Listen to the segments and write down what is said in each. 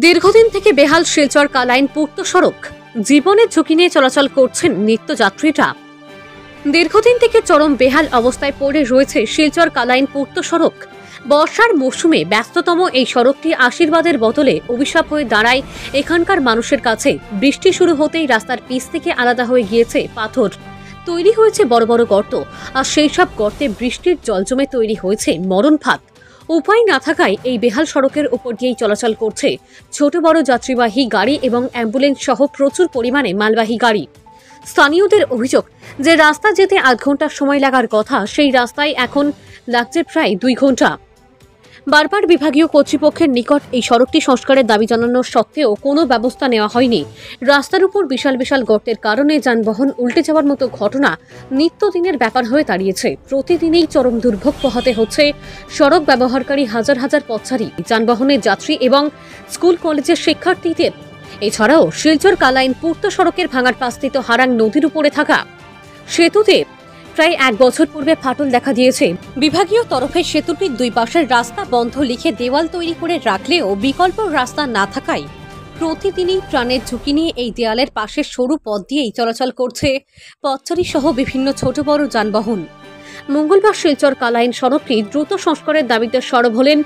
দীর্ঘদিন থেকে বেহাল শিলচর কালাইন পূর্ত সড়ক। জীবনের ঝুঁকি নিয়ে চলাচল করছেন নিত্যযাত্রীরা। দীর্ঘদিন থেকে চরম বেহাল অবস্থায় পড়ে রয়েছে শিলচর কালাইন পূর্ত সড়ক। বর্ষার মৌসুমে ব্যস্ততম এই সড়কটি আশীর্বাদের বদলে অভিশাপ হয়ে দাঁড়ায় এখানকার মানুষের কাছে। বৃষ্টি শুরু হতেই রাস্তার পিচ থেকে আলাদা হয়ে গিয়েছে পাথর, তৈরি হয়েছে বড় বড় গর্ত, আর সেই সব গর্তে বৃষ্টির জল জমে তৈরি হয়েছে মরণ ফাঁদ। উপায় না থাকায় এই বেহাল সড়কের উপর দিয়েই চলাচল করছে ছোট বড় যাত্রীবাহী গাড়ি এবং অ্যাম্বুলেন্স সহ প্রচুর পরিমাণে মালবাহী গাড়ি। স্থানীয়দের অভিযোগ যে রাস্তা যেতে আধ ঘন্টার সময় লাগার কথা, সেই রাস্তায় এখন লাগছে প্রায় 2 ঘন্টা। বারবার বিভাগীয় কর্তৃপক্ষের নিকট এই সড়কটি সংস্কারের দাবি জানানোর সত্ত্বেও কোনো ব্যবস্থা নেওয়া হয়নি। রাস্তার উপর বিশাল বিশাল গর্তের কারণে যানবাহন উল্টে যাওয়ার মতো ঘটনা নিত্যদিনের ব্যাপার হয়ে দাঁড়িয়েছে। প্রতিদিনই চরম দুর্ভোগ পোহাতে হচ্ছে সড়ক ব্যবহারকারী হাজার হাজার পথচারী, যানবাহনের যাত্রী এবং স্কুল কলেজের শিক্ষার্থীদের। এছাড়াও শিলচর কালাইন পূর্ত সড়কের ভাঙার পাশস্থিত হারাং নদীর উপরে থাকা সেতুতে প্রায় 1 বছর পূর্বে ফাটল দেখা দিয়েছে। বিভাগীয় তরফে সেতুটির 2 পাশের রাস্তা বন্ধ লিখে দেওয়াল তৈরি করে রাখলেও বিকল্প রাস্তা না থাকায় প্রতিদিনই প্রাণের ঝুঁকি নিয়ে এই দেয়ালের পাশের সরু পথ দিয়েই চলাচল করছে পথচারী সহ বিভিন্ন ছোট বড় যানবাহন। মঙ্গলবার শিলচর কালাইন সড়কটি দ্রুত সংস্কারের দাবিতে সরব হলেন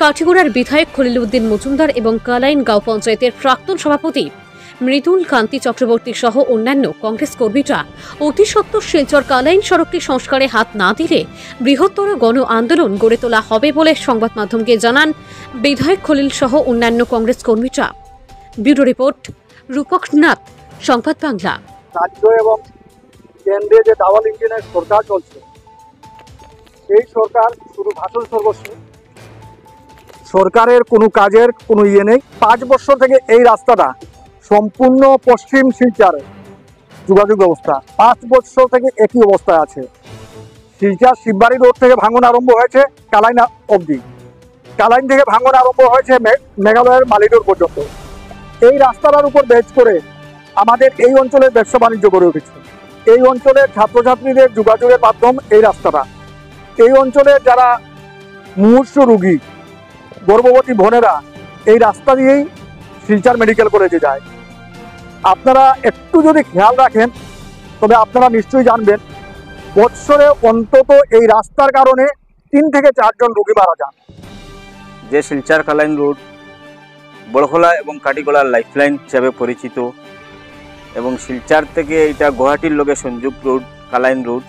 কাঠিগড়ার বিধায়ক খলিল উদ্দিন মজুমদার এবং কালাইন গাঁও পঞ্চায়েতের প্রাক্তন সভাপতি মৃদুল কান্তি চক্রবর্তী সহ অন্যান্য কংগ্রেস কর্মীরা। অতি সত্বর শিলচর কালাইন সড়কটি সংস্কারে হাত না দিলে বৃহত্তর গণ আন্দোলন গড়ে তোলা হবে বলে সংবাদ মাধ্যমকে জানান বিধায়ক খলিল সহ অন্যান্য কংগ্রেস কর্মীরা। ব্যুরো রিপোর্ট, রূপক নাথ, সংবাদ বাংলা। রাজ্য এবং কেন্দ্রে যে ডাবল ইঞ্জিনের সরকার চলছে, এই সরকার শুধু ভাষণ সর্বস্ব, সরকারের কোনো কাজের কোনো নেই। 5 বছর থেকে এই রাস্তাটা সম্পূর্ণ পশ্চিম শিলচরের যোগাযোগ ব্যবস্থা 5 বছর থেকে একই অবস্থায় আছে। শিলচর শিববাড়ি রোড থেকে ভাঙন আরম্ভ হয়েছে কালাইন অবধি, কালাইন থেকে ভাঙন আরম্ভ হয়েছে মেঘালয়ের মালিডোর পর্যন্ত। এই রাস্তাটার উপর বেচ করে আমাদের এই অঞ্চলের ব্যবসা বাণিজ্য গড়ে উঠেছে। এই অঞ্চলের ছাত্রছাত্রীদের যোগাযোগের মাধ্যম এই রাস্তাটা। এই অঞ্চলের যারা মুমূর্ষ রোগী, গর্ভবতী বোনেরা এই রাস্তা দিয়েই শিলচর মেডিকেল কলেজে যায়। আপনারা একটু যদি খেয়াল রাখেন তবে আপনারা নিশ্চয়ই জানবেন বৎসরে অন্তত এই রাস্তার কারণে 3 থেকে 4 জন রোগী মারা যান। যে শিলচর কালাইন রোড বড়খোলা এবং কাটিগড়ার লাইফলাইন হিসাবে পরিচিত এবং শিলচর থেকে এটা গুয়াহাটির লগে সংযোগ রোড কালাইন রোড,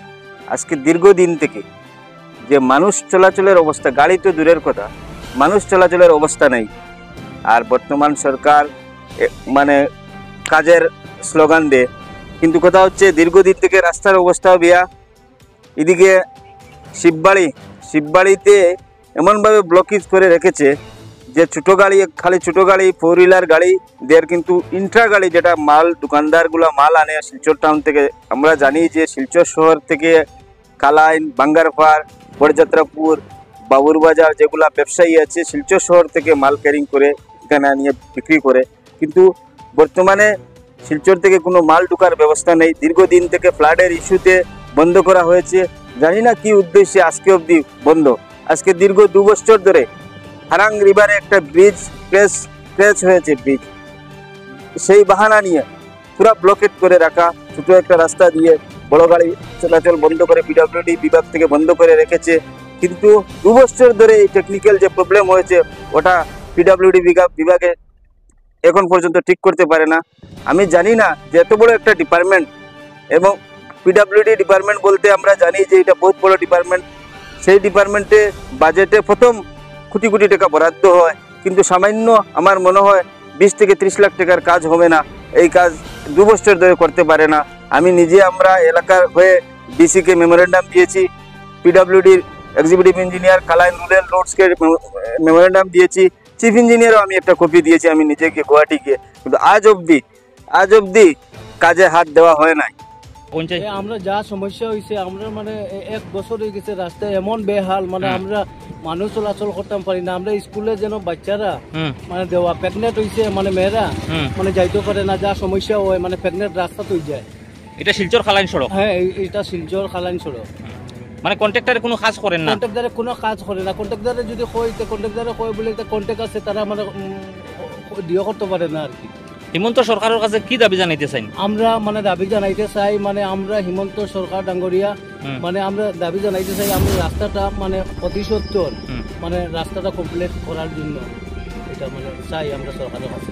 আজকে দীর্ঘদিন থেকে যে মানুষ চলাচলের অবস্থা, গাড়ি তো দূরের কথা, মানুষ চলাচলের অবস্থা নেই। আর বর্তমান সরকার মানে কাজের স্লোগান দেয়, কিন্তু কথা হচ্ছে দীর্ঘদিন থেকে রাস্তার অবস্থাও বেয়া। এদিকে শিববাড়িতে এমনভাবে ব্লকেজ করে রেখেছে যে ছোটো গাড়ি, খালি ছোটো গাড়ি 4 হুইলার গাড়ি দের, কিন্তু ইন্ট্রা গাড়ি যেটা মাল দোকানদারগুলো মাল আনে শিলচর টাউন থেকে। আমরা জানি যে শিলচর শহর থেকে কালাইন, বাঙ্গারপাড়, বড়যাত্রাপুর, বাবুরবাজার যেগুলা ব্যবসায়ী আছে শিলচর শহর থেকে মাল ক্যারিং করে এখানে নিয়ে বিক্রি করে, কিন্তু বর্তমানে শিলচর থেকে কোনো মাল ঢোকার ব্যবস্থা নেই। দীর্ঘদিন থেকে ফ্লাডের ইস্যুতে বন্ধ করা হয়েছে, জানি না কি উদ্দেশ্যে আজকে অবধি বন্ধ। আজকে দীর্ঘ 2 বছর ধরে হারাং রিভারে একটা ব্রিজ ক্র্যাশ হয়েছে, ব্রিজ সেই বাহানা নিয়ে পুরা ব্লকেট করে রাখা, ছোটো একটা রাস্তা দিয়ে বড় গাড়ি চলাচল বন্ধ করে পিডব্লিউডি বিভাগ থেকে বন্ধ করে রেখেছে। কিন্তু 2 বছর ধরে এই টেকনিক্যাল যে প্রবলেম হয়েছে ওটা পিডব্লিউডি বিভাগে এখন পর্যন্ত ঠিক করতে পারে না। আমি জানি না যে এত বড় একটা ডিপার্টমেন্ট, এবং পিডব্লিউডি ডিপার্টমেন্ট বলতে আমরা জানি যে এটা বহুত বড় ডিপার্টমেন্ট। সেই ডিপার্টমেন্টে বাজেটে প্রথম কোটি কোটি টাকা বরাদ্দ হয়, কিন্তু সামান্য আমার মনে হয় 20 থেকে 30 লাখ টাকার কাজ হবে না। এই কাজ 2 বছর ধরে করতে পারে না। আমি নিজে আমরা এলাকার হয়ে ডিসিকে মেমোরেন্ডাম দিয়েছি, পিডব্লিউডির এক্সিকিউটিভ ইঞ্জিনিয়ার কালাইন রুরাল রোডসকে মেমোরেন্ডাম দিয়েছি, চিফ ইঞ্জিনিয়ারও আমি একটা কপি দিয়েছি আমি নিজেকে গুয়াহাটি গিয়ে, কিন্তু আজ অবধি কাজে হাত দেওয়া হয় নাই। আমরা যা সমস্যা হয়েছে, আমরা মানে 1 বছর হয়ে গেছে রাস্তায় এমন বেহাল, মানে আমরা মানুষ চলাচল করতাম পারি না। আমরা স্কুলে যেন বাচ্চারা মানে দেওয়া প্রেগনেন্ট হয়েছে, মানে মেয়েরা মানে যাইতে পারে না, যা সমস্যা হয় মানে প্রেগনেন্ট রাস্তা তো যায়। এটা শিলচর কালাইন সড়ক? হ্যাঁ, এটা শিলচর কালাইন সড়ক। মানে কন্ট্রাক্টরে কোনো কাজ করেন না? কন্ট্রাক্টরে কোনো কাজ করে না। কন্ট্রাক্টরে যদি কয়, কন্ট্রাক্টরে কয় বলে কন্ট্রাক্ট আছে, তারা মানে দিও করতে পারে না আর কি। হিমন্ত সরকারের কাছে কি দাবি জানাইতে চাই? আমরা মানে দাবি জানাইতে চাই, মানে আমরা হিমন্ত সরকার ডাঙ্গরিয়া মানে আমরা দাবি জানাইতে চাই আমরা রাস্তাটা মানে অতি সত্তর মানে রাস্তাটা কমপ্লিট করার জন্য, এটা মানে চাই আমরা সরকারের কাছে।